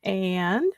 And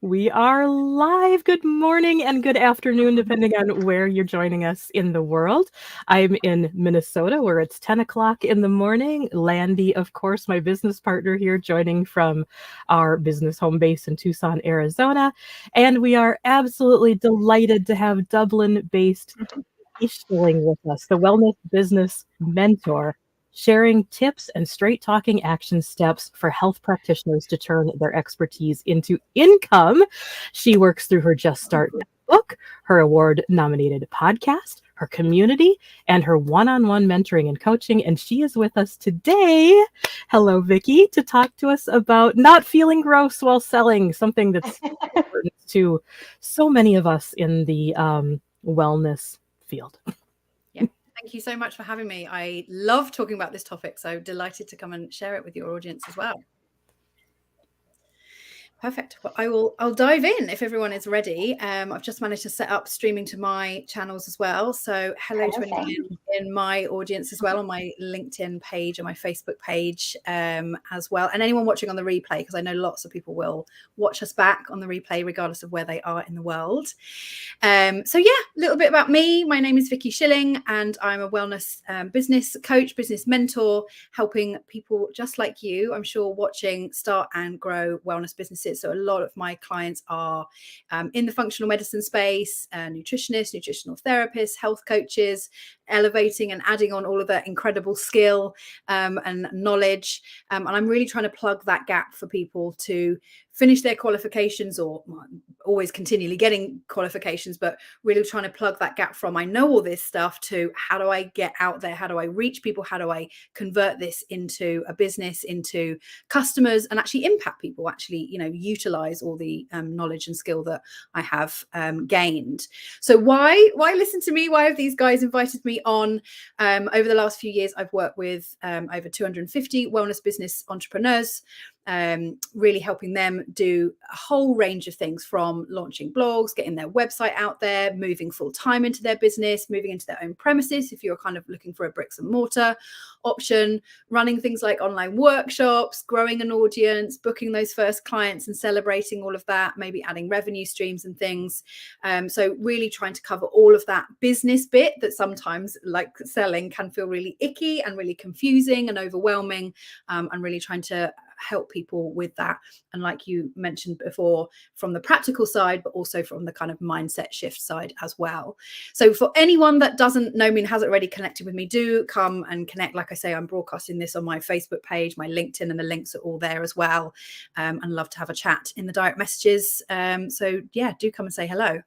we are live. Good morning and good afternoon, depending on where you're joining us in the world. I'm in Minnesota, where it's 10 o'clock in the morning. Landy, of course, my business partner here, joining from our business home base in Tucson, Arizona. And we are absolutely delighted to have Dublin-based Vicky Shilling with us, the wellness business mentor, sharing tips and straight talking action steps for health practitioners to turn their expertise into income. She works through her Just Start book, her award nominated podcast, her community, and her one-on-one mentoring and coaching. And she is with us today. Hello, Vicky, to talk to us about not feeling gross while selling, something that's important to so many of us in the wellness field. Yeah, thank you so much for having me. I love talking about this topic, so delighted to come and share it with your audience as well. Perfect. Well, I'll dive in if everyone is ready. I've just managed to set up streaming to my channels as well. So hello to anyone in my audience as well, on my LinkedIn page and my Facebook page as well. And anyone watching on the replay, because I know lots of people will watch us back on the replay, regardless of where they are in the world. So yeah, a little bit about me. My name is Vicky Shilling, and I'm a wellness business coach, business mentor, helping people just like you, I'm sure, watching start and grow wellness businesses. So a lot of my clients are in the functional medicine space, nutritionists, nutritional therapists, health coaches, elevating and adding on all of that incredible skill and knowledge. And I'm really trying to plug that gap for people to finish their qualifications, or always continually getting qualifications, but really trying to plug that gap from I know all this stuff to how do I get out there? How do I reach people? How do I convert this into a business, into customers, and actually impact people, actually, utilize all the knowledge and skill that I have gained. So why listen to me? Why have these guys invited me on? Over the last few years, I've worked with over 250 wellness business entrepreneurs, really helping them do a whole range of things, from launching blogs, getting their website out there, moving full time into their business, moving into their own premises if you're kind of looking for a bricks and mortar option, running things like online workshops, growing an audience, booking those first clients and celebrating all of that, maybe adding revenue streams and things. So really trying to cover all of that business bit that sometimes, like selling, can feel really icky and really confusing and overwhelming, and really trying to help people with that. And like you mentioned before, from the practical side, but also from the kind of mindset shift side as well. So for anyone that doesn't know me and hasn't already connected with me, do come and connect. Like I say, I'm broadcasting this on my Facebook page, my LinkedIn, and the links are all there as well. And love to have a chat in the direct messages. So yeah, do come and say hello.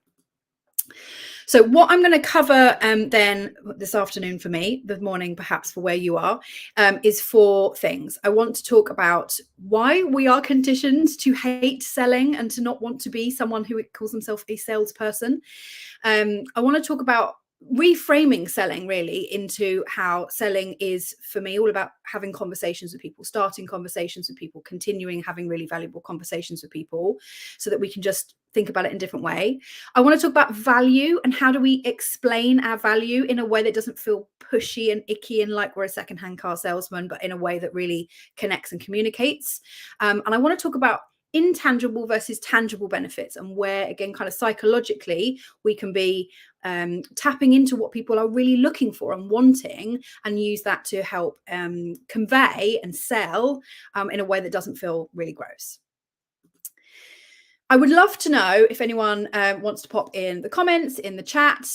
So what I'm going to cover then this afternoon for me, the morning perhaps for where you are, is 4 things. I want to talk about why we are conditioned to hate selling and to not want to be someone who calls himself a salesperson. I want to talk about reframing selling really into how selling is, for me, all about having conversations with people, starting conversations with people, continuing having really valuable conversations with people, so that we can just think about it in a different way. I want to talk about value and how do we explain our value in a way that doesn't feel pushy and icky and like we're a secondhand car salesman, but in a way that really connects and communicates. And I want to talk about intangible versus tangible benefits, and where, again, kind of psychologically, we can be tapping into what people are really looking for and wanting, and use that to help convey and sell in a way that doesn't feel really gross. I would love to know if anyone wants to pop in the comments, in the chat.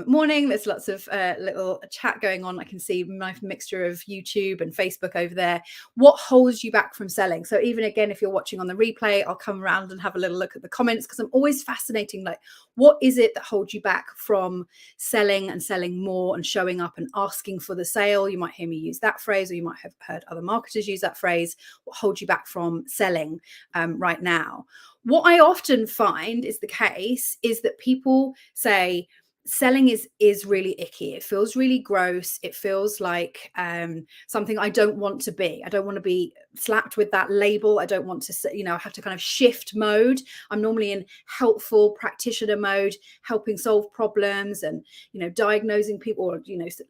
Morning, there's lots of little chat going on. I can see my mixture of YouTube and Facebook over there. What holds you back from selling? So even, again, if you're watching on the replay, I'll come around and have a little look at the comments, because I'm always fascinating. Like, what is it that holds you back from selling and selling more and showing up and asking for the sale? You might hear me use that phrase, or you might have heard other marketers use that phrase. What holds you back from selling right now? What I often find is the case is that people say selling is really icky. It feels really gross. It feels like something I don't want to be. I don't want to be slapped with that label. I don't want to, have to kind of shift mode. I'm normally in helpful practitioner mode, helping solve problems and, diagnosing people, or,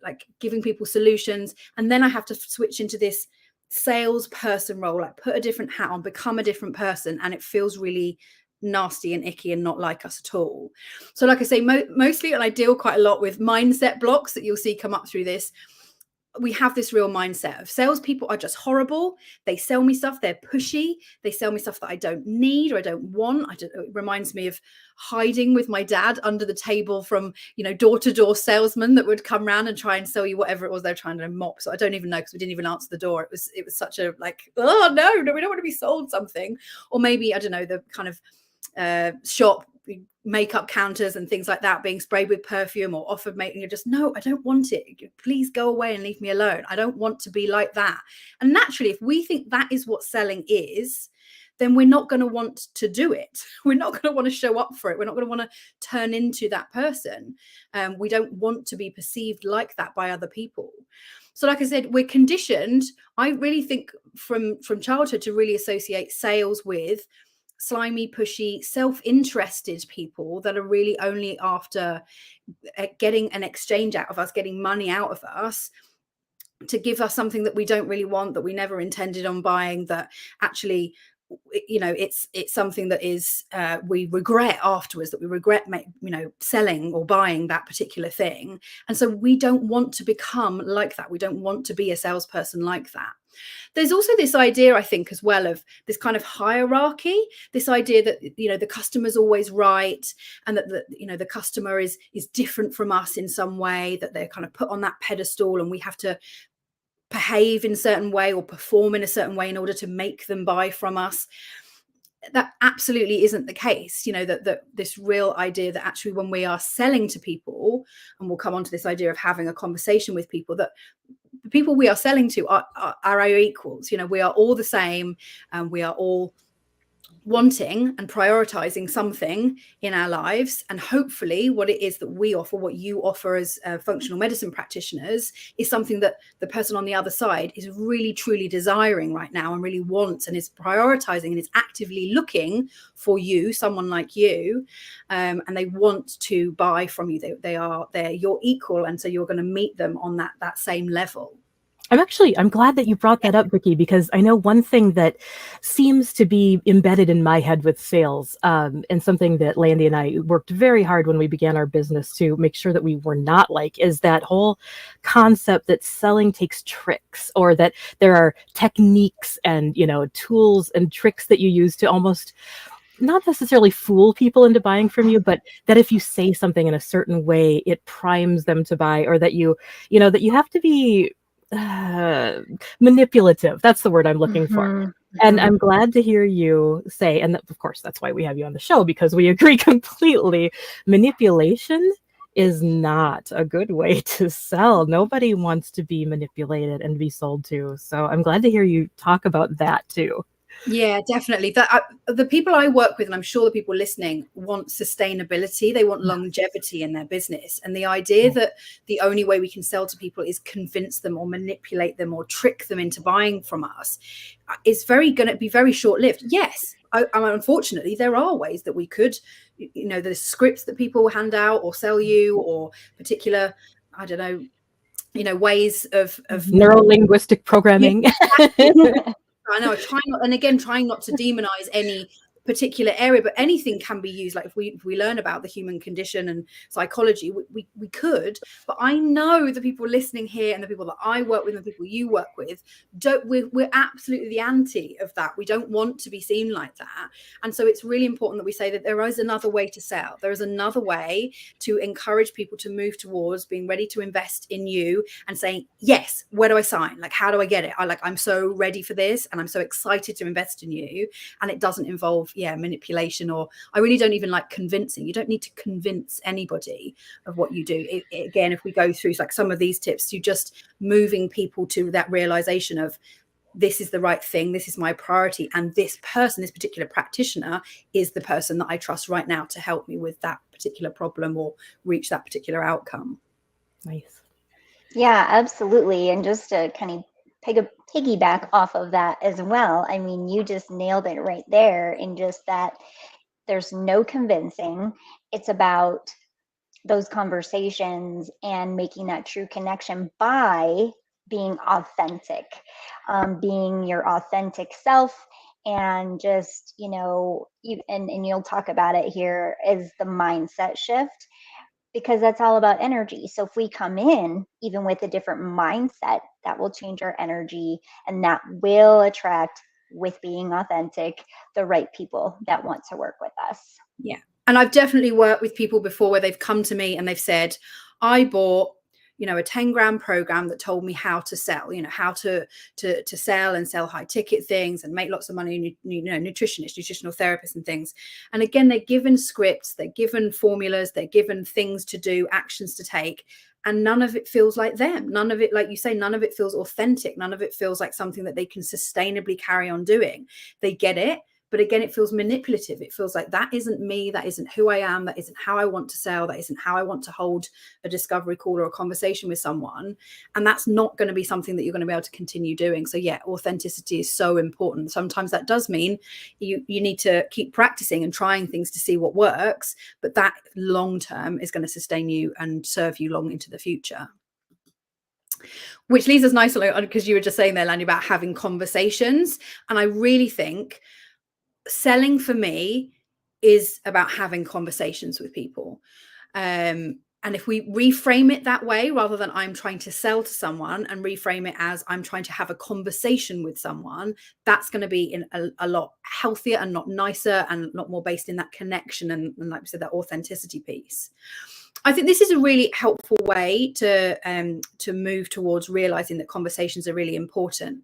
like giving people solutions. And then I have to switch into this salesperson role, like put a different hat on, become a different person, and it feels really nasty and icky and not like us at all. So like I say, mostly, and I deal quite a lot with mindset blocks that you'll see come up through this. We have this real mindset of salespeople are just horrible. They sell me stuff. They're pushy. They sell me stuff that I don't need or I don't want. It reminds me of hiding with my dad under the table from, door-to-door salesmen that would come around and try and sell you whatever it was they're trying to mop. So I don't even know, because we didn't even answer the door. It was such a oh no, we don't want to be sold something. Or maybe, I don't know, the kind of shop makeup counters and things like that being sprayed with perfume or offered making. You're just, no, I don't want it. Please go away and leave me alone. I don't want to be like that. And naturally, if we think that is what selling is, then we're not going to want to do it. We're not going to want to show up for it. We're not going to want to turn into that person. We don't want to be perceived like that by other people. So like I said, we're conditioned, I really think, from childhood to really associate sales with slimy, pushy, self-interested people that are really only after getting an exchange out of us, getting money out of us, to give us something that we don't really want, that we never intended on buying, that actually, it's something that is we regret afterwards, that we regret selling or buying that particular thing. And so we don't want to become like that. We don't want to be a salesperson like that. There's also this idea, I think, as well, of this kind of hierarchy, this idea that, the customer's always right, and that the customer is different from us in some way, that they're kind of put on that pedestal and we have to behave in a certain way or perform in a certain way in order to make them buy from us. That absolutely isn't the case. That this real idea that actually when we are selling to people, and we'll come on to this idea of having a conversation with people, that the people we are selling to are our equals. We are all the same, and we are all wanting and prioritizing something in our lives. And hopefully what it is that we offer, what you offer as functional medicine practitioners, is something that the person on the other side is really truly desiring right now, and really wants, and is prioritizing, and is actively looking for you, someone like you, and they want to buy from you. They're your equal, and so you're going to meet them on that same level. I'm glad that you brought that up, Vicky, because I know one thing that seems to be embedded in my head with sales, and something that Landy and I worked very hard when we began our business to make sure that we were not like, is that whole concept that selling takes tricks, or that there are techniques and, tools and tricks that you use to almost not necessarily fool people into buying from you, but that if you say something in a certain way, it primes them to buy, or that that you have to be manipulative. That's the word I'm looking for. And I'm glad to hear you say, and of course, that's why we have you on the show, because we agree completely. Manipulation is not a good way to sell. Nobody wants to be manipulated and be sold to. So I'm glad to hear you talk about that too. Yeah, definitely. The people I work with, and I'm sure the people listening, want sustainability. They want longevity in their business. And the idea that the only way we can sell to people is convince them or manipulate them or trick them into buying from us is going to be very short-lived. Yes, unfortunately, there are ways that we could, the scripts that people hand out or sell you, or particular, I don't know, ways of neuro-linguistic programming. Yeah. I know, trying not to demonize any particular area, but anything can be used. Like if we learn about the human condition and psychology, we could. But I know the people listening here, and the people that I work with, and the people you work with, we're absolutely the anti of that. We don't want to be seen like that. And so it's really important that we say that there is another way to sell. There is another way to encourage people to move towards being ready to invest in you, and saying, yes, where do I sign? Like, how do I get it? I'm so ready for this, and I'm so excited to invest in you. And it doesn't involve manipulation, or I really don't even like convincing. You don't need to convince anybody of what you do. Again, if we go through like some of these tips, you just moving people to that realization of, this is the right thing, this is my priority, and this person, this particular practitioner, is the person that I trust right now to help me with that particular problem or reach that particular outcome. Nice. Yeah, absolutely. And just to kind of piggyback off of that as well, I mean, you just nailed it right there, in just that there's no convincing. It's about those conversations and making that true connection by being authentic, being your authentic self. And just, you know, and you'll talk about it here, is the mindset shift, because that's all about energy. So if we come in even with a different mindset, that will change our energy, and that will attract, with being authentic, the right people that want to work with us. Yeah. And I've definitely worked with people before where they've come to me and they've said, I bought, you know, a 10-grand program that told me how to sell, you know, how to sell and sell high ticket things and make lots of money, you know, nutritionists, nutritional therapists and things. And again, they're given scripts, they're given formulas, they're given things to do, actions to take. And none of it feels like them. None of it, like you say, none of it feels authentic. None of it feels like something that they can sustainably carry on doing. They get it. But again, it feels manipulative. It feels like that isn't me. That isn't who I am. That isn't how I want to sell. That isn't how I want to hold a discovery call or a conversation with someone. And that's not going to be something that you're going to be able to continue doing. So yeah, authenticity is so important. Sometimes that does mean you need to keep practicing and trying things to see what works. But that long term is going to sustain you and serve you long into the future. Which leads us nicely on, because you were just saying there, Lanny, about having conversations. And I really think selling for me is about having conversations with people. And if we reframe it that way, rather than I'm trying to sell to someone, and reframe it as I'm trying to have a conversation with someone, that's going to be in a lot healthier and not nicer and a lot more based in that connection and like we said, that authenticity piece. I think this is a really helpful way to move towards realizing that conversations are really important.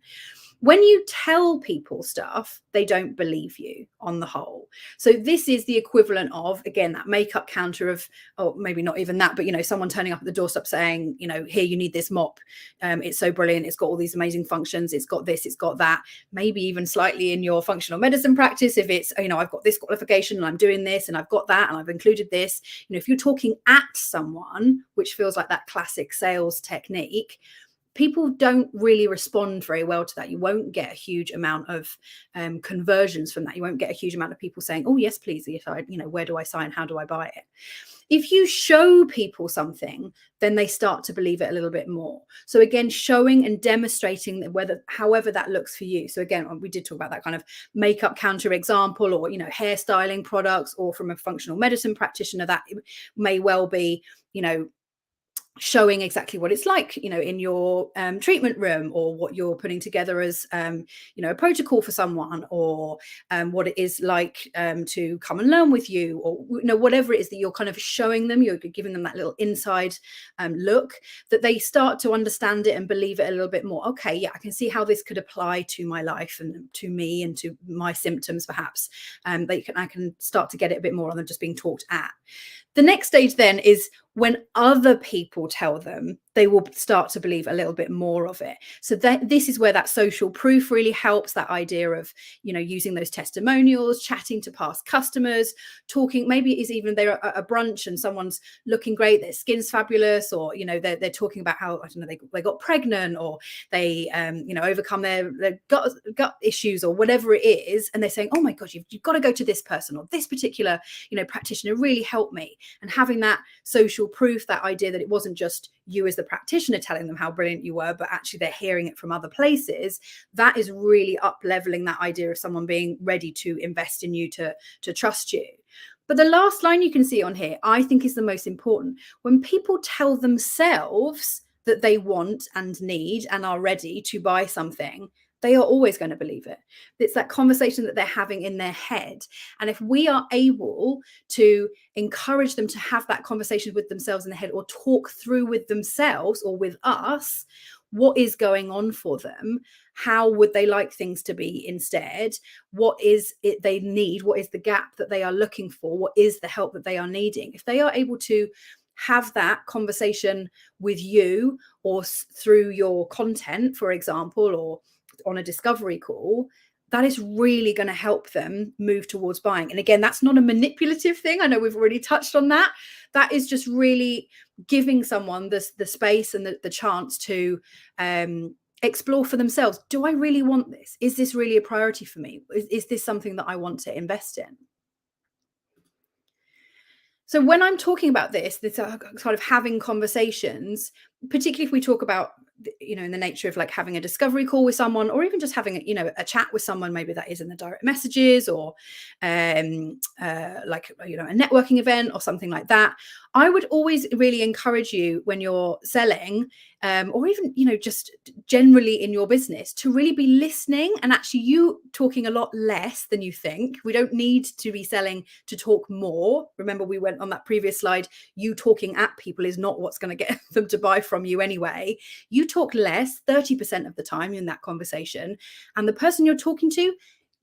When you tell people stuff, they don't believe you on the whole. So this is the equivalent of, again, that makeup counter of, or maybe not even that, but, you know, someone turning up at the doorstep saying, you know, here, you need this mop. It's so brilliant. It's got all these amazing functions. It's got this, it's got that. Maybe even slightly in your functional medicine practice, if it's, you know, I've got this qualification and I'm doing this and I've got that and I've included this. You know, if you're talking at someone, which feels like that classic sales technique, people don't really respond very well to that. You won't get a huge amount of conversions from that. You won't get a huge amount of people saying, oh, yes, please. If I, you know, where do I sign? How do I buy it? If you show people something, then they start to believe it a little bit more. So again, showing and demonstrating that, whether, however that looks for you. So again, we did talk about that kind of makeup counter example, or, you know, hairstyling products, or from a functional medicine practitioner, that may well be, you know, showing exactly what it's like, you know, in your treatment room, or what you're putting together as, you know, a protocol for someone, or what it is like to come and learn with you, or, you know, whatever it is that you're kind of showing them, you're giving them that little inside look, that they start to understand it and believe it a little bit more. Okay, yeah, I can see how this could apply to my life and to me and to my symptoms, perhaps. I can start to get it a bit more, rather than just being talked at. The next stage then is when other people tell them, they will start to believe a little bit more of it. So this is where that social proof really helps, that idea of, you know, using those testimonials, chatting to past customers, talking, maybe it is even they're at a brunch and someone's looking great, their skin's fabulous, or, you know, they're talking about how, I don't know, they got pregnant, or they, you know, overcome their gut issues, or whatever it is. And they're saying, oh my God, you've got to go to this person, or this particular, you know, practitioner really helped me. And having that social proof, that idea that it wasn't just you as the practitioner telling them how brilliant you were, but actually they're hearing it from other places, that is really up leveling that idea of someone being ready to invest in you, to trust you. But the last line you can see on here, I think, is the most important. When people tell themselves that they want and need and are ready to buy something, they are always going to believe it. It's that conversation that they're having in their head. And if we are able to encourage them to have that conversation with themselves in their head, or talk through with themselves or with us what is going on for them, how would they like things to be instead, what is it they need, what is the gap that they are looking for, what is the help that they are needing. If they are able to have that conversation with you, or through your content, for example, or on a discovery call, that is really going to help them move towards buying. And again, that's not a manipulative thing. I know we've already touched on that. That is just really giving someone the space and the chance to explore for themselves. Do I really want this? Is this really a priority for me? Is this something that I want to invest in? So when I'm talking about this kind of having conversations, particularly if we talk about in the nature of like having a discovery call with someone, or even just having a chat with someone, maybe that is in the direct messages, or like a networking event or something like that, I would always really encourage you, when you're selling, or even just generally in your business, to really be listening, and actually you talking a lot less than you think. We don't need to be selling to talk more. Remember, we went on that previous slide, you talking at people is not what's going to get them to buy from you anyway. You talk less 30% of the time in that conversation, and the person you're talking to,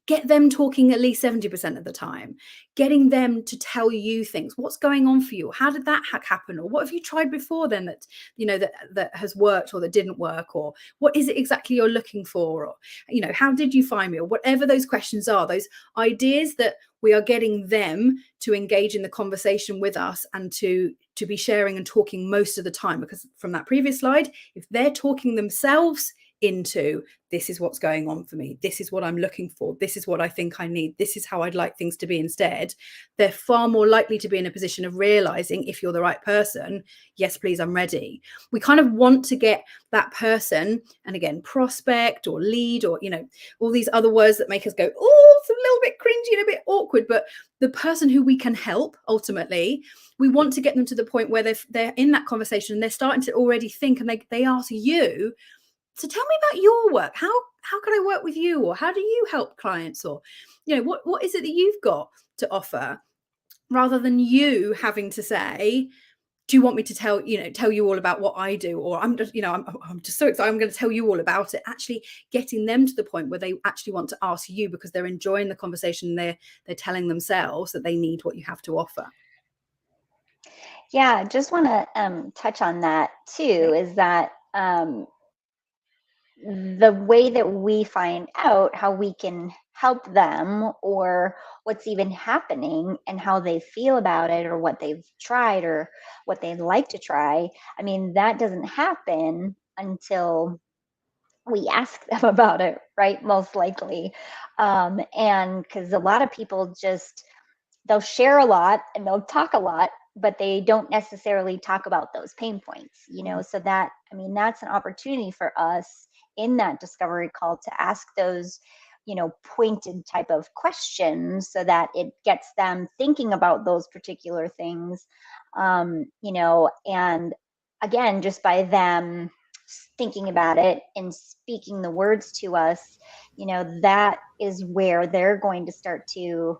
get them talking at least 70% of the time, getting them to tell you things. What's going on for you? How did that happen? Or what have you tried before then that, that has worked, or that didn't work? Or what is it exactly you're looking for? Or, how did you find me? Or whatever those questions are, those ideas that we are getting them to engage in the conversation with us, and to be sharing and talking most of the time. Because from that previous slide, if they're talking themselves into, this is what's going on for me, this is what I'm looking for, this is what I think I need, this is how I'd like things to be instead, they're far more likely to be in a position of realizing, if you're the right person, yes please, I'm ready. We kind of want to get that person, and again, prospect or lead, or all these other words that make us go, oh, it's a little bit cringy and a bit awkward, but the person who we can help, ultimately, we want to get them to the point where they're in that conversation and they're starting to already think, and they ask you, so tell me about your work. How can I work with you? Or how do you help clients? Or, what is it that you've got to offer? Rather than you having to say, do you want me to tell you all about what I do? Or I'm just, I'm just so excited, I'm going to tell you all about it. Actually getting them to the point where they actually want to ask you, because they're enjoying the conversation. They're telling themselves that they need what you have to offer. Yeah, just want to touch on that too, is that the way that we find out how we can help them, or what's even happening and how they feel about it, or what they've tried, or what they'd like to try, I mean, that doesn't happen until we ask them about it, right? Most likely. And because a lot of people they'll share a lot and they'll talk a lot, but they don't necessarily talk about those pain points, so that, I mean, that's an opportunity for us in that discovery call to ask those, pointed type of questions, so that it gets them thinking about those particular things, and again, just by them thinking about it and speaking the words to us, that is where they're going to start to,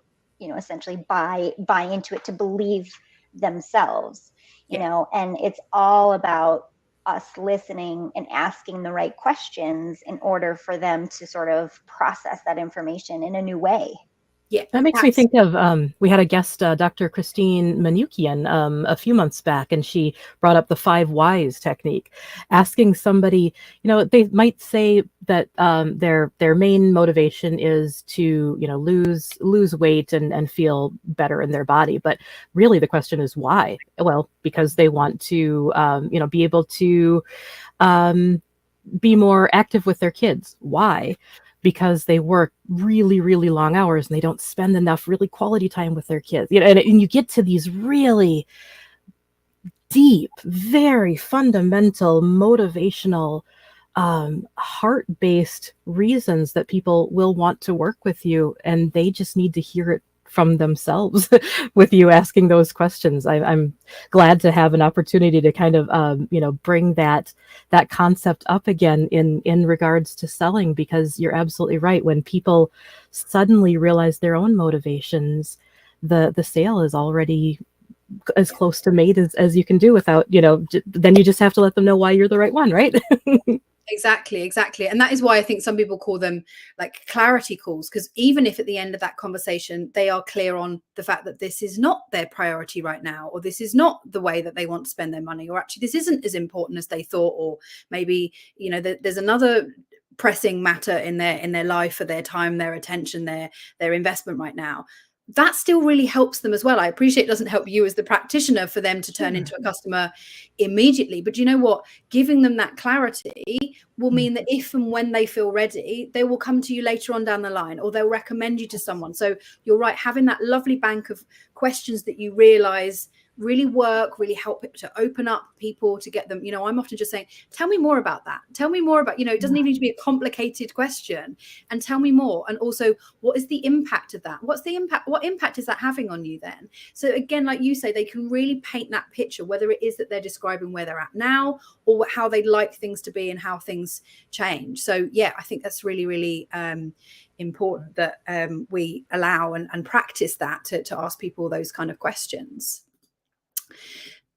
essentially buy into it, to believe themselves, and it's all about us listening and asking the right questions in order for them to sort of process that information in a new way. Yeah, that makes me think of, we had a guest, Dr. Christine Manukian, a few months back, and she brought up the 5 whys technique, asking somebody, they might say that their main motivation is to, lose weight and feel better in their body. But really the question is why? Well, because they want to, be able to be more active with their kids. Why? Because they work really, really long hours and they don't spend enough really quality time with their kids. And you get to these really deep, very fundamental, motivational, heart-based reasons that people will want to work with you, and they just need to hear it from themselves with you asking those questions. I'm glad to have an opportunity to kind of bring that concept up again in regards to selling, because you're absolutely right. When people suddenly realize their own motivations, the sale is already as close to made as you can do without, then you just have to let them know why you're the right one, right? Exactly. And that is why I think some people call them like clarity calls, because even if at the end of that conversation they are clear on the fact that this is not their priority right now, or this is not the way that they want to spend their money, or actually this isn't as important as they thought, or maybe there's another pressing matter in their life for their time, their attention, their investment right now, that still really helps them as well. I appreciate it doesn't help you as the practitioner for them to turn into a customer immediately, but you know what, giving them that clarity will mean that if and when they feel ready, they will come to you later on down the line, or they'll recommend you to someone. So you're right, having that lovely bank of questions that you realize really work, really help to open up people, to get them, you know, I'm often just saying, tell me more about that. Tell me more about, you know, it doesn't even need to be a complicated question, and tell me more. And also, what is the impact of that? What's the impact? What impact is that having on you then? So again, like you say, they can really paint that picture, whether it is that they're describing where they're at now or how they'd like things to be and how things change. So yeah, I think that's really, really important that we allow and practice that to ask people those kind of questions.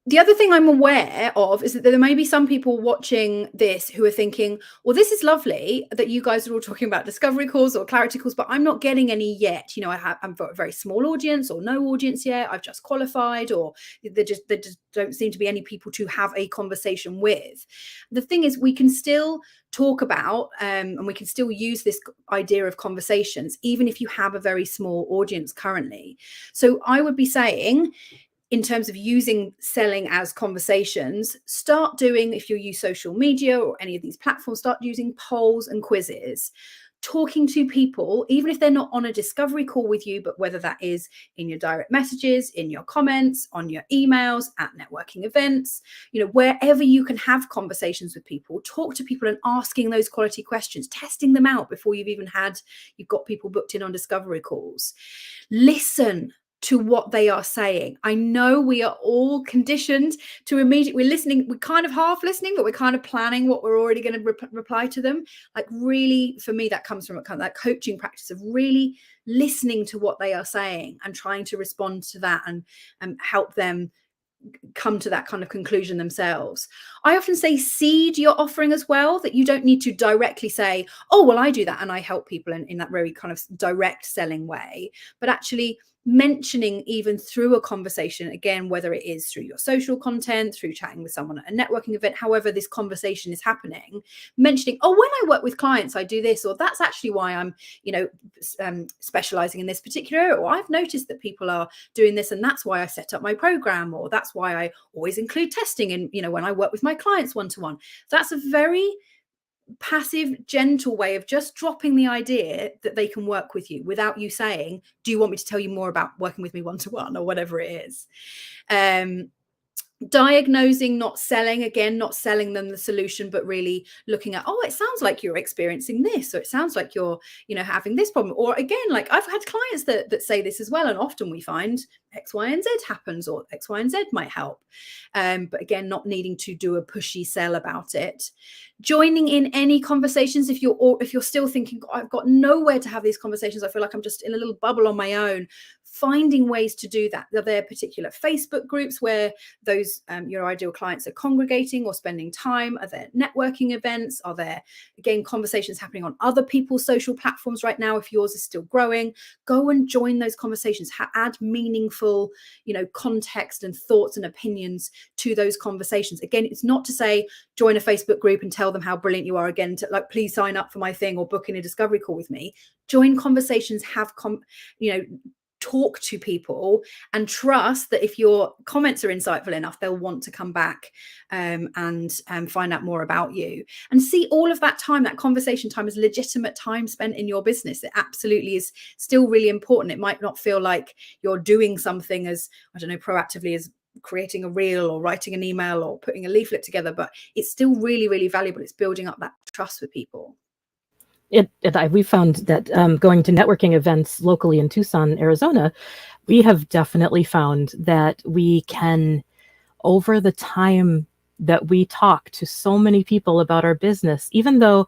The other thing I'm aware of is that there may be some people watching this who are thinking, well, this is lovely that you guys are all talking about discovery calls or clarity calls, but I'm not getting any yet. You know, I'm got a very small audience or no audience yet. I've just qualified, or there just don't seem to be any people to have a conversation with. The thing is, we can still talk about and we can still use this idea of conversations, even if you have a very small audience currently. So I would be saying, in terms of using selling as conversations, start doing, if you use social media or any of these platforms, start using polls and quizzes, talking to people, even if they're not on a discovery call with you, but whether that is in your direct messages, in your comments, on your emails, at networking events, you know, wherever you can have conversations with people, talk to people and asking those quality questions, testing them out before you've got people booked in on discovery calls. Listen to what they are saying. I know we are all conditioned to we're listening, we're kind of half listening, but we're kind of planning what we're already going to reply to them. Like, really, for me, that comes from a kind of that coaching practice of really listening to what they are saying and trying to respond to that and help them come to that kind of conclusion themselves. I often say seed your offering as well, that you don't need to directly say, oh, well, I do that and I help people in that very kind of direct selling way, but actually mentioning, even through a conversation, again, whether it is through your social content, through chatting with someone at a networking event, however this conversation is happening, mentioning, oh, when I work with clients, I do this, or that's actually why I'm, you know, specializing in this particular area, or I've noticed that people are doing this and that's why I set up my program, or that's why I always include testing in, you know, when I work with my clients one-to-one. That's a very passive, gentle way of just dropping the idea that they can work with you without you saying, do you want me to tell you more about working with me one-to-one, or whatever it is. Diagnosing, not selling, again, not selling them the solution, but really looking at, oh, it sounds like you're experiencing this, or it sounds like you're, you know, having this problem. Or again, like I've had clients that say this as well, and often we find X, Y, and Z happens, or X, Y, and Z might help. But again, not needing to do a pushy sell about it. Joining in any conversations if you're still thinking, I've got nowhere to have these conversations, I feel like I'm just in a little bubble on my own. Finding ways to do that. Are there particular Facebook groups where those your ideal clients are congregating or spending time? Are there networking events? Are there, again, conversations happening on other people's social platforms right now? If yours is still growing, go and join those conversations. Add meaningful, you know, context and thoughts and opinions to those conversations. Again, it's not to say join a Facebook group and tell them how brilliant you are. Again, to like, please sign up for my thing or book in a discovery call with me. Join conversations, talk to people, and trust that if your comments are insightful enough, they'll want to come back and find out more about you. And see all of that time, that conversation time, as legitimate time spent in your business. It absolutely is still really important. It might not feel like you're doing something as, I don't know, proactively as creating a reel or writing an email or putting a leaflet together, but it's still really, really valuable. It's building up that trust with people. We found that going to networking events locally in Tucson, Arizona, we have definitely found that we can, over the time that we talk to so many people about our business, even though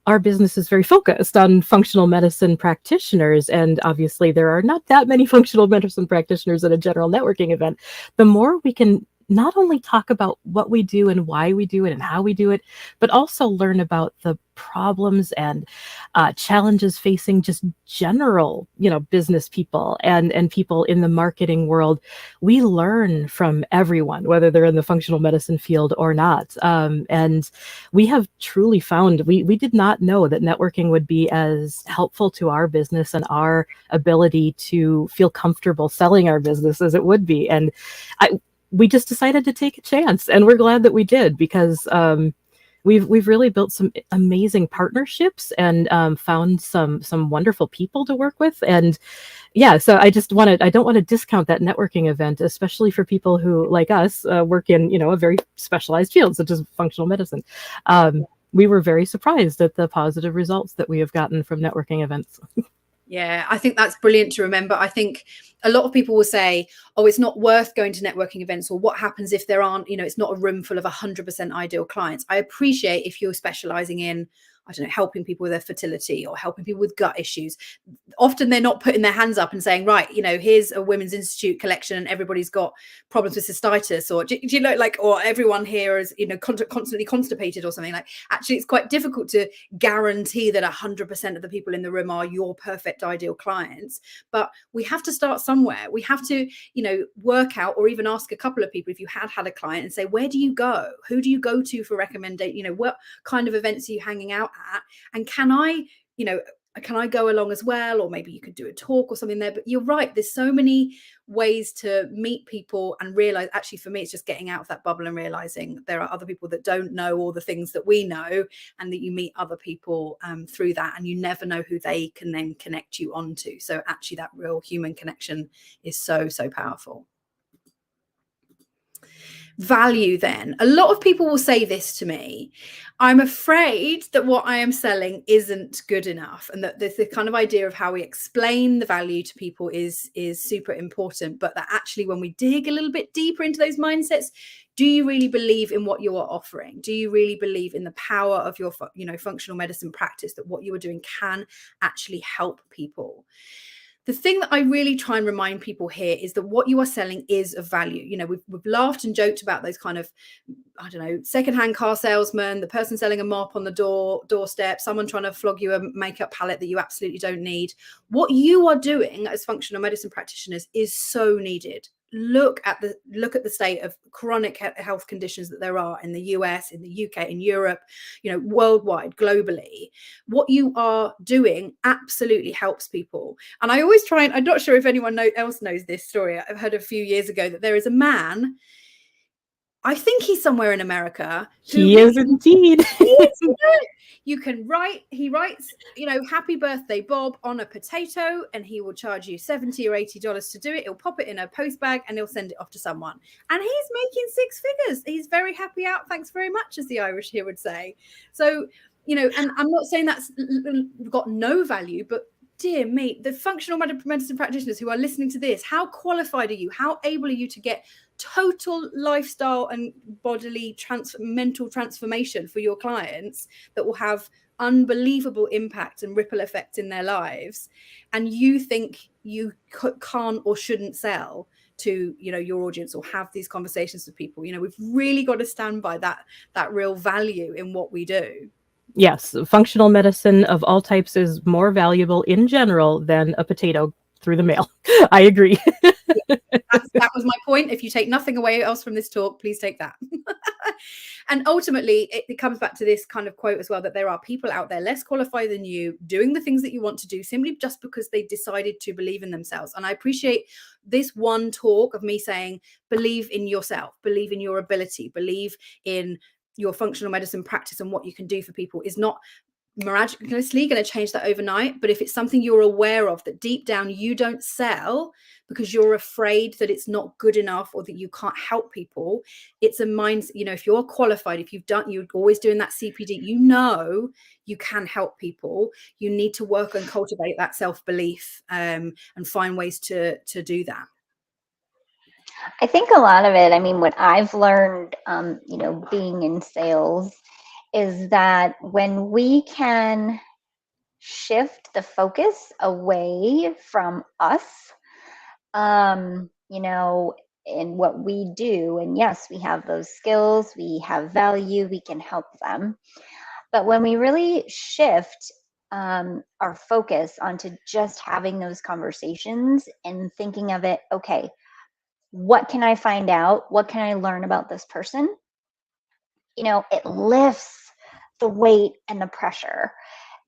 our business is very focused on functional medicine practitioners, and obviously there are not that many functional medicine practitioners at a general networking event, the more we can not only talk about what we do and why we do it and how we do it, but also learn about the problems and challenges facing just general, you know, business people and people in the marketing world. We learn from everyone, whether they're in the functional medicine field or not. And we have truly found, we did not know that networking would be as helpful to our business and our ability to feel comfortable selling our business as it would be. And we just decided to take a chance, and we're glad that we did, because we've really built some amazing partnerships and found some wonderful people to work with. And yeah, so I don't want to discount that networking event, especially for people who, like us, work in, a very specialized field, such as functional medicine. We were very surprised at the positive results that we have gotten from networking events. Yeah, I think that's brilliant to remember. I think a lot of people will say, oh, it's not worth going to networking events, or what happens if there aren't, it's not a room full of 100% ideal clients. I appreciate if you're specializing in, I don't know, helping people with their fertility or helping people with gut issues. Often they're not putting their hands up and saying, right, here's a Women's Institute collection and everybody's got problems with cystitis, or do you know, like, or everyone here is, constantly constipated or something. Like, actually, it's quite difficult to guarantee that 100% of the people in the room are your perfect ideal clients. But we have to start somewhere. We have to, work out, or even ask a couple of people, if you had a client, and say, where do you go? Who do you go to for recommendation? What kind of events are you hanging out at? And can I go along as well? Or maybe you could do a talk or something there. But you're right, there's so many ways to meet people and realize, actually, for me, it's just getting out of that bubble and realizing there are other people that don't know all the things that we know, and that you meet other people through that, and you never know who they can then connect you onto. So actually, that real human connection is so, so powerful. Value, then. A lot of people will say this to me: I'm afraid that what I am selling isn't good enough, and that the kind of idea of how we explain the value to people is super important. But that actually, when we dig a little bit deeper into those mindsets, do you really believe in what you are offering? Do you really believe in the power of your functional medicine practice, that what you are doing can actually help people? The thing that I really try and remind people here is that what you are selling is of value. We've laughed and joked about those kind of, I don't know, secondhand car salesman, the person selling a mop on the doorstep, someone trying to flog you a makeup palette that you absolutely don't need. What you are doing as functional medicine practitioners is so needed. Look at the state of chronic health conditions that there are in the US, in the UK, in Europe, worldwide, globally. What you are doing absolutely helps people. And I always try, and I'm not sure if anyone else knows this story. I've heard a few years ago that there is a man, I think he's somewhere in America. He is indeed. He writes, happy birthday, Bob, on a potato, and he will charge you $70 or $80 to do it. He'll pop it in a post bag and he'll send it off to someone. And he's making six figures. He's very happy out. Thanks very much, as the Irish here would say. So, and I'm not saying that's got no value, but dear me, the functional medicine practitioners who are listening to this, how qualified are you? How able are you to get total lifestyle and bodily mental transformation for your clients that will have unbelievable impact and ripple effect in their lives? And you think you can't or shouldn't sell to your audience or have these conversations with people? We've really got to stand by that real value in what we do. Yes, functional medicine of all types is more valuable in general than a potato through the mail. I agree. That was my point. If you take nothing away else from this talk, please take that. And ultimately, it comes back to this kind of quote as well, that there are people out there less qualified than you doing the things that you want to do simply just because they decided to believe in themselves. And I appreciate this one talk of me saying, believe in yourself, believe in your ability, believe in your functional medicine practice and what you can do for people is not miraculously going to change that overnight. But if it's something you're aware of, that deep down you don't sell because you're afraid that it's not good enough or that you can't help people, it's a mindset. If you're qualified, if you're always doing that CPD, you can help people. You need to work and cultivate that self-belief and find ways to do that. I think a lot of it, what I've learned, being in sales, is that when we can shift the focus away from us, in what we do, and yes, we have those skills, we have value, we can help them. But when we really shift our focus onto just having those conversations and thinking of it, okay, what can I find out? What can I learn about this person? It lifts the weight and the pressure.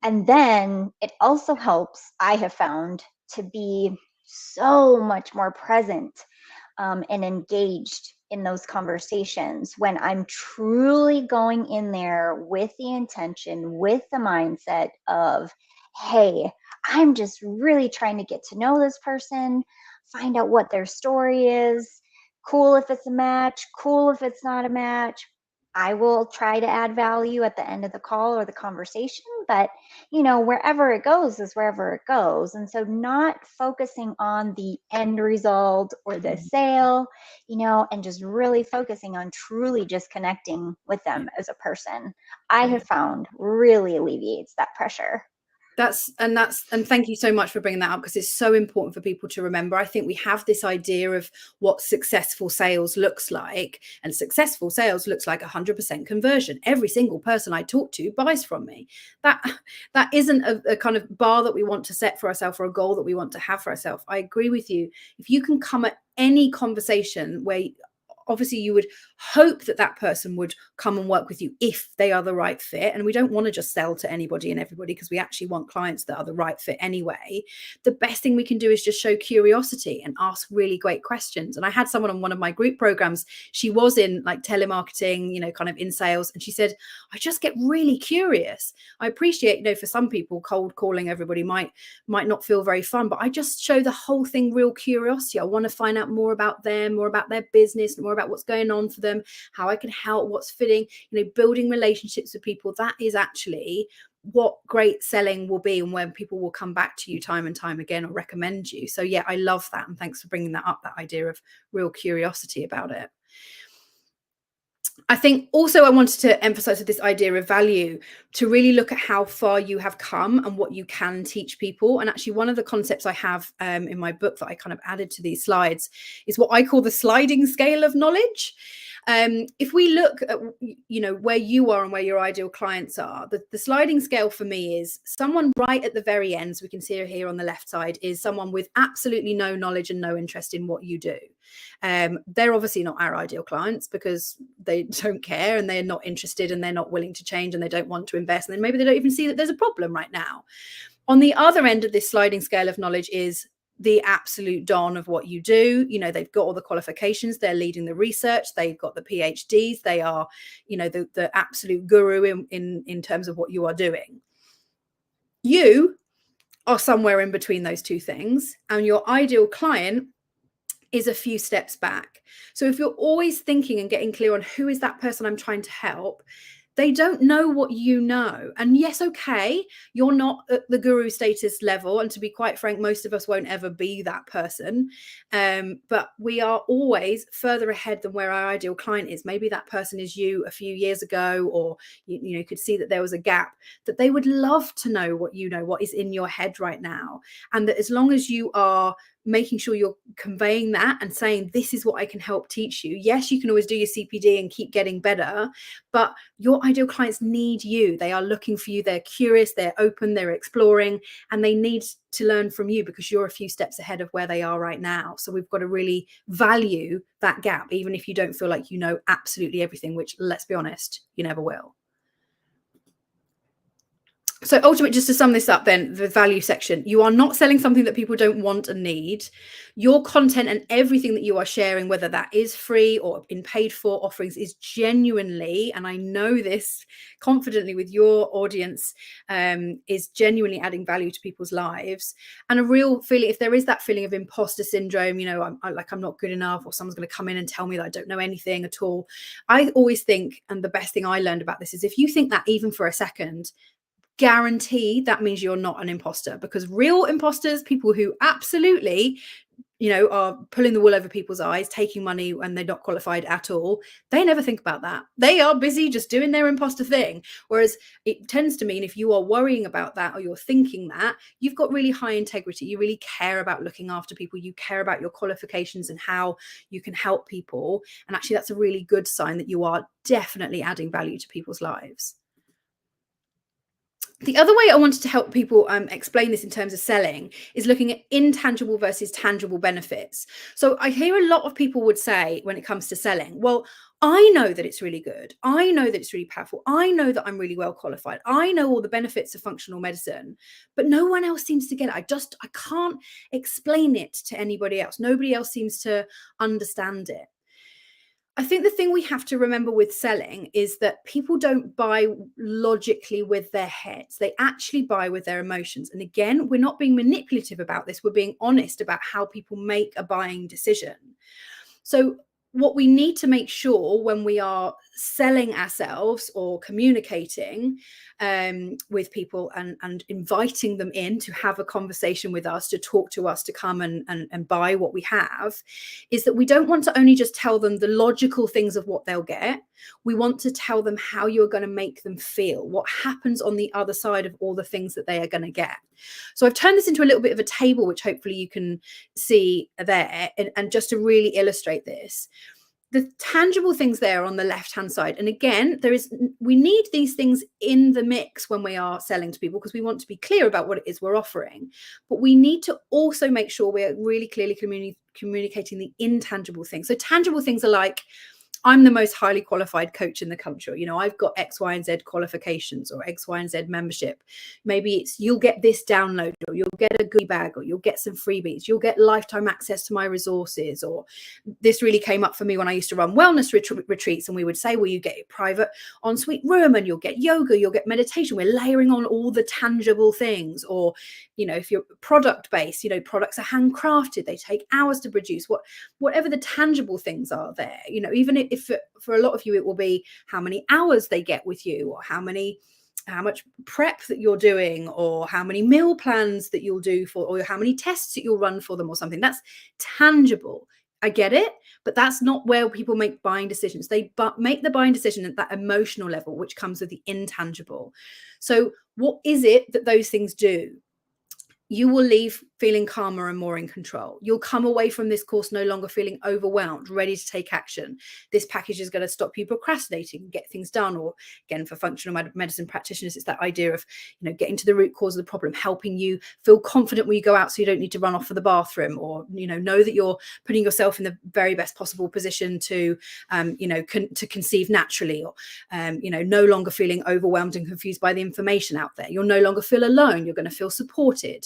And then it also helps, I have found, to be so much more present and engaged in those conversations when I'm truly going in there with the intention, with the mindset of, hey, I'm just really trying to get to know this person, find out what their story is. Cool if it's a match, cool if it's not a match. I will try to add value at the end of the call or the conversation, but wherever it goes is wherever it goes. And so not focusing on the end result or the sale, and just really focusing on truly just connecting with them as a person, I have found really alleviates that pressure. And thank you so much for bringing that up, because it's so important for people to remember. I think we have this idea of what successful sales looks like, and successful sales looks like 100% conversion. Every single person I talk to buys from me. That isn't a kind of bar that we want to set for ourselves, or a goal that we want to have for ourselves. I agree with you. If you can come at any conversation where obviously you would hope that that person would come and work with you if they are the right fit. And we don't want to just sell to anybody and everybody, because we actually want clients that are the right fit anyway. The best thing we can do is just show curiosity and ask really great questions. And I had someone on one of my group programs, she was in like telemarketing, kind of in sales. And she said, I just get really curious. I appreciate, for some people, cold calling everybody might not feel very fun, but I just show the whole thing real curiosity. I want to find out more about them, more about their business, more about what's going on for them, how I can help, what's fitting, building relationships with people. That is actually what great selling will be, and when people will come back to you time and time again or recommend you. So yeah, I love that. And thanks for bringing that up, that idea of real curiosity about it. I think also I wanted to emphasize this idea of value, to really look at how far you have come and what you can teach people. And actually one of the concepts I have in my book that I kind of added to these slides is what I call the sliding scale of knowledge. If we look at, where you are and where your ideal clients are, the sliding scale for me is someone right at the very end. So we can see here on the left side is someone with absolutely no knowledge and no interest in what you do. They're obviously not our ideal clients, because they don't care and they're not interested and they're not willing to change and they don't want to invest. And then maybe they don't even see that there's a problem right now. On the other end of this sliding scale of knowledge is the absolute don of what you do. They've got all the qualifications, they're leading the research, they've got the PhDs, they are, the absolute guru in terms of what you are doing. You are somewhere in between those two things, and your ideal client is a few steps back. So if you're always thinking and getting clear on who is that person I'm trying to help, they don't know what you know. And yes, okay, you're not at the guru status level. And to be quite frank, most of us won't ever be that person. But we are always further ahead than where our ideal client is. Maybe that person is you a few years ago, or you could see that there was a gap, that they would love to know what you know, what is in your head right now. And that as long as you are making sure you're conveying that and saying, this is what I can help teach you. Yes, you can always do your CPD and keep getting better, but your ideal clients need you. They are looking for you. They're curious, they're open, they're exploring, and they need to learn from you because you're a few steps ahead of where they are right now. So we've got to really value that gap, even if you don't feel like you know absolutely everything, which, let's be honest, you never will. So ultimately, just to sum this up then, the value section, you are not selling something that people don't want and need. Your content and everything that you are sharing, whether that is free or in paid for offerings, is genuinely, and I know this confidently with your audience, is genuinely adding value to people's lives. And a real feeling, if there is that feeling of imposter syndrome, I'm not good enough, or someone's going to come in and tell me that I don't know anything at all. I always think, and the best thing I learned about this is, if you think that even for a second, guaranteed that means you're not an imposter. Because real imposters, people who absolutely are pulling the wool over people's eyes, taking money and they're not qualified at all, they never think about that. They are busy just doing their imposter thing. Whereas it tends to mean, if you are worrying about that, or you're thinking that, you've got really high integrity, you really care about looking after people, you care about your qualifications and how you can help people. And actually that's a really good sign that you are definitely adding value to people's lives. The other way I wanted to help people explain this in terms of selling is looking at intangible versus tangible benefits. So I hear a lot of people would say, when it comes to selling, well, I know that it's really good. I know that it's really powerful. I know that I'm really well qualified. I know all the benefits of functional medicine, but no one else seems to get it. I can't explain it to anybody else. Nobody else seems to understand it. I think the thing we have to remember with selling is that people don't buy logically with their heads. They actually buy with their emotions. And again, we're not being manipulative about this. We're being honest about how people make a buying decision. So what we need to make sure when we are selling ourselves or communicating with people and inviting them in to have a conversation with us, to talk to us, to come and buy what we have, is that we don't want to only just tell them the logical things of what they'll get. We want to tell them how you're going to make them feel, what happens on the other side of all the things that they are going to get. So I've turned this into a little bit of a table, which hopefully you can see there. And just to really illustrate this, the tangible things there on the left hand side, and again, we need these things in the mix when we are selling to people, because we want to be clear about what it is we're offering, but we need to also make sure we're really clearly communicating the intangible things. So tangible things are like, I'm the most highly qualified coach in the country. You know, I've got X, Y, and Z qualifications, or X, Y, and Z membership. Maybe it's you'll get this download, or you'll get a goodie bag, or you'll get some freebies. You'll get lifetime access to my resources. Or this really came up for me when I used to run wellness retreats, and we would say, well, you get a private ensuite room, and you'll get yoga, you'll get meditation. We're layering on all the tangible things. Or, you know, if you're product based, you know, products are handcrafted. They take hours to produce. Whatever the tangible things are there, you know, even if for a lot of you it will be how many hours they get with you, or how much prep that you're doing, or how many meal plans that you'll do for, or how many tests that you'll run for them, or something that's tangible. I get it, but that's not where people make buying decisions. They make the buying decision at that emotional level, which comes with the intangible. So what is it that those things do? You will leave feeling calmer and more in control. You'll come away from this course no longer feeling overwhelmed, ready to take action. This package is going to stop you procrastinating and get things done. Or again, for functional medicine practitioners, it's that idea of, you know, getting to the root cause of the problem, helping you feel confident when you go out so you don't need to run off for the bathroom, or, you know that you're putting yourself in the very best possible position to, to conceive naturally, or, no longer feeling overwhelmed and confused by the information out there. You'll no longer feel alone. You're going to feel supported.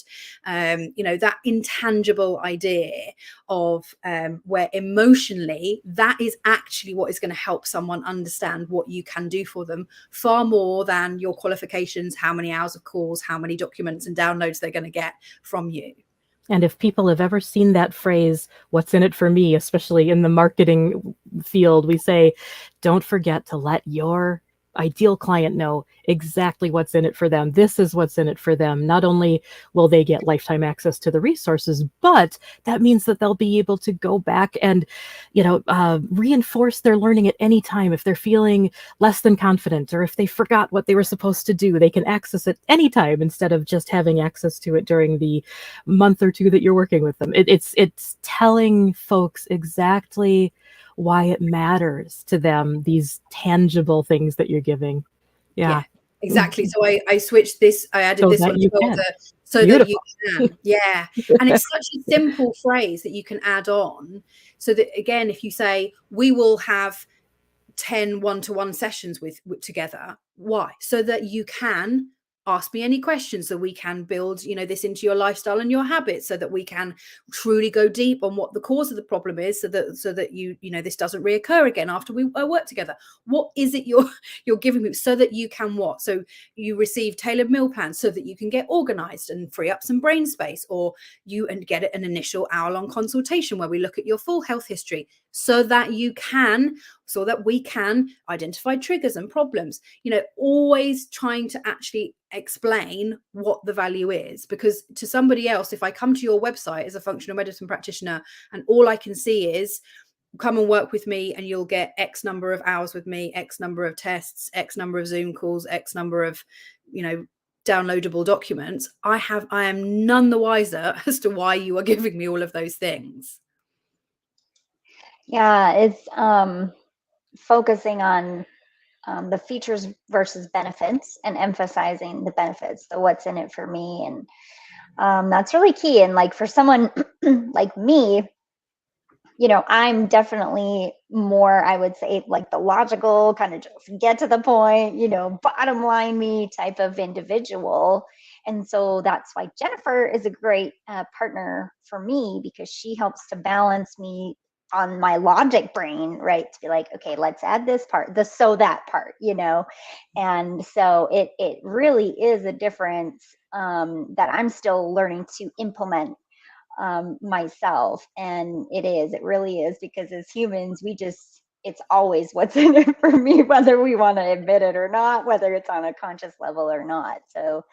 That intangible idea of where emotionally that is actually what is going to help someone understand what you can do for them, far more than your qualifications, how many hours of calls, how many documents and downloads they're going to get from you. And if people have ever seen that phrase, what's in it for me, especially in the marketing field, we say, don't forget to let your ideal client know exactly what's in it for them. This is what's in it for them. Not only will they get lifetime access to the resources, but that means that they'll be able to go back and, reinforce their learning at any time. If they're feeling less than confident, or if they forgot what they were supposed to do, they can access it anytime instead of just having access to it during the month or two that you're working with them. It's telling folks exactly why it matters to them, these tangible things that you're giving. Yeah, exactly. So I switched this, I added this one as well, so that you can. Yeah. And it's such a simple phrase that you can add on, so that, again, if you say, we will have 10 one-to-one sessions together. Why? So that you can ask me any questions, so we can build, this into your lifestyle and your habits, so that we can truly go deep on what the cause of the problem is, so that you this doesn't reoccur again after we work together. What is it you're giving me, so that you can what? So you receive tailored meal plans so that you can get organized and free up some brain space, or get an initial hour-long consultation where we look at your full health history, so that we can identify triggers and problems. Always trying to actually explain what the value is, because to somebody else, if I come to your website as a functional medicine practitioner and all I can see is, come and work with me and you'll get X number of hours with me, X number of tests, X number of Zoom calls, X number of downloadable documents, I am none the wiser as to why you are giving me all of those things. Yeah, it's focusing on the features versus benefits, and emphasizing the benefits, the what's in it for me. And that's really key. And like for someone like me, I'm definitely more, I would say, like the logical kind of just get to the point, bottom line me type of individual. And so that's why Jennifer is a great partner for me, because she helps to balance me on my logic brain, right, to be like, okay, let's add this part, the so that part, you know. And so it really is a difference that I'm still learning to implement myself. And it really is, because as humans, it's always what's in it for me, whether we want to admit it or not, whether it's on a conscious level or not. So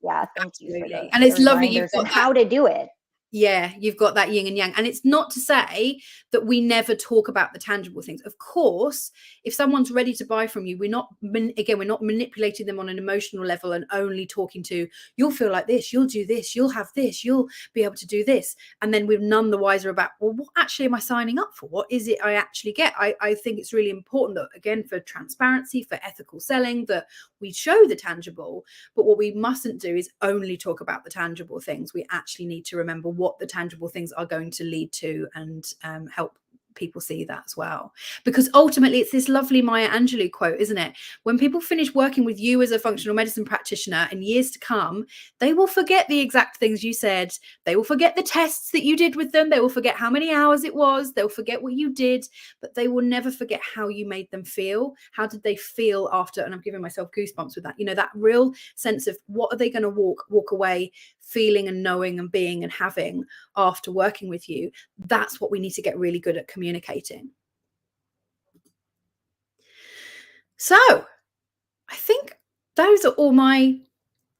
yeah, thank you for Absolutely. the, And it's lovely you've reminders got and how to do it. Yeah, you've got that yin and yang. And it's not to say that we never talk about the tangible things. Of course, if someone's ready to buy from you, we're not manipulating them on an emotional level and only talking to, you'll feel like this, you'll do this, you'll have this, you'll be able to do this. And then we're none the wiser about, well, what actually am I signing up for? What is it I actually get? I think it's really important that, again, for transparency, for ethical selling, that we show the tangible. But what we mustn't do is only talk about the tangible things. We actually need to remember what the tangible things are going to lead to, and help people see that as well. Because ultimately, it's this lovely Maya Angelou quote, isn't it? When people finish working with you as a functional medicine practitioner in years to come, they will forget the exact things you said. They will forget the tests that you did with them. They will forget how many hours it was. They'll forget what you did, but they will never forget how you made them feel. How did they feel after? And I'm giving myself goosebumps with that. You know, that real sense of what are they going to walk away feeling and knowing and being and having after working with you. That's what we need to get really good at communicating. So I think those are all my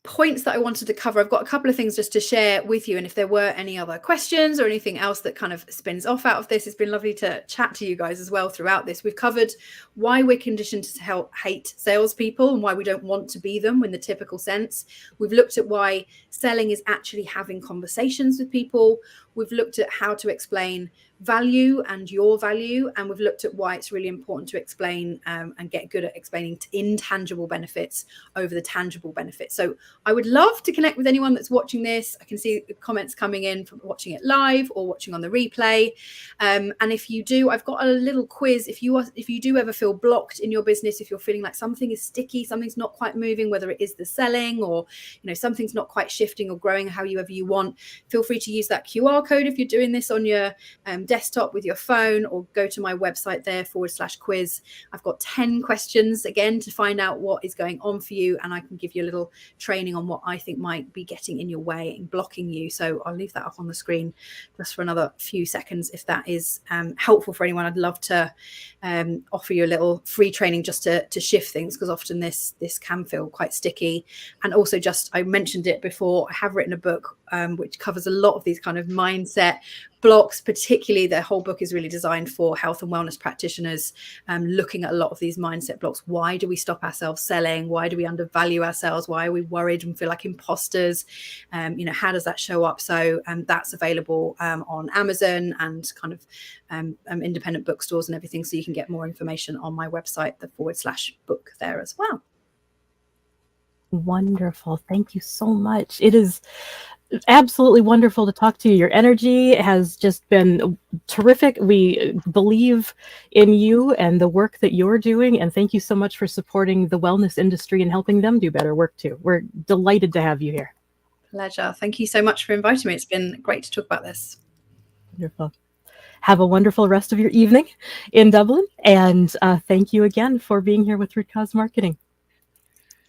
points that I wanted to cover. I've got a couple of things just to share with you, and if there were any other questions or anything else that kind of spins off out of this, it's been lovely to chat to you guys as well throughout this. We've covered why we're conditioned to hate salespeople and why we don't want to be them in the typical sense. We've looked at why selling is actually having conversations with people. We've looked at how to explain value and your value, and we've looked at why it's really important to explain and get good at explaining intangible benefits over the tangible benefits. So I would love to connect with anyone that's watching this. I can see the comments coming in from watching it live or watching on the replay. And if you do, I've got a little quiz. If you do ever feel blocked in your business, if you're feeling like something is sticky, something's not quite moving, whether it is the selling or, you know, something's not quite shifting or growing however you want, feel free to use that QR code if you're doing this on your desktop with your phone, or go to my website there /quiz. I've got 10 questions again to find out what is going on for you, and I can give you a little training on what I think might be getting in your way and blocking you. So I'll leave that up on the screen just for another few seconds if that is helpful for anyone. I'd love to offer you a little free training just to shift things, because often this can feel quite sticky. And also, just I mentioned it before, I have written a book which covers a lot of these kind of mindset blocks. Particularly, the whole book is really designed for health and wellness practitioners, looking at a lot of these mindset blocks. Why do we stop ourselves selling? Why do we undervalue ourselves? Why are we worried and feel like imposters? You know, how does that show up? So that's available on Amazon and kind of independent bookstores and everything. So you can get more information on my website, the /book there as well. Wonderful. Thank you so much. It is absolutely wonderful to talk to you. Your energy has just been terrific. We believe in you and the work that you're doing. And thank you so much for supporting the wellness industry and helping them do better work too. We're delighted to have you here. Pleasure. Thank you so much for inviting me. It's been great to talk about this. Wonderful. Have a wonderful rest of your evening in Dublin. And thank you again for being here with Root Cause Marketing.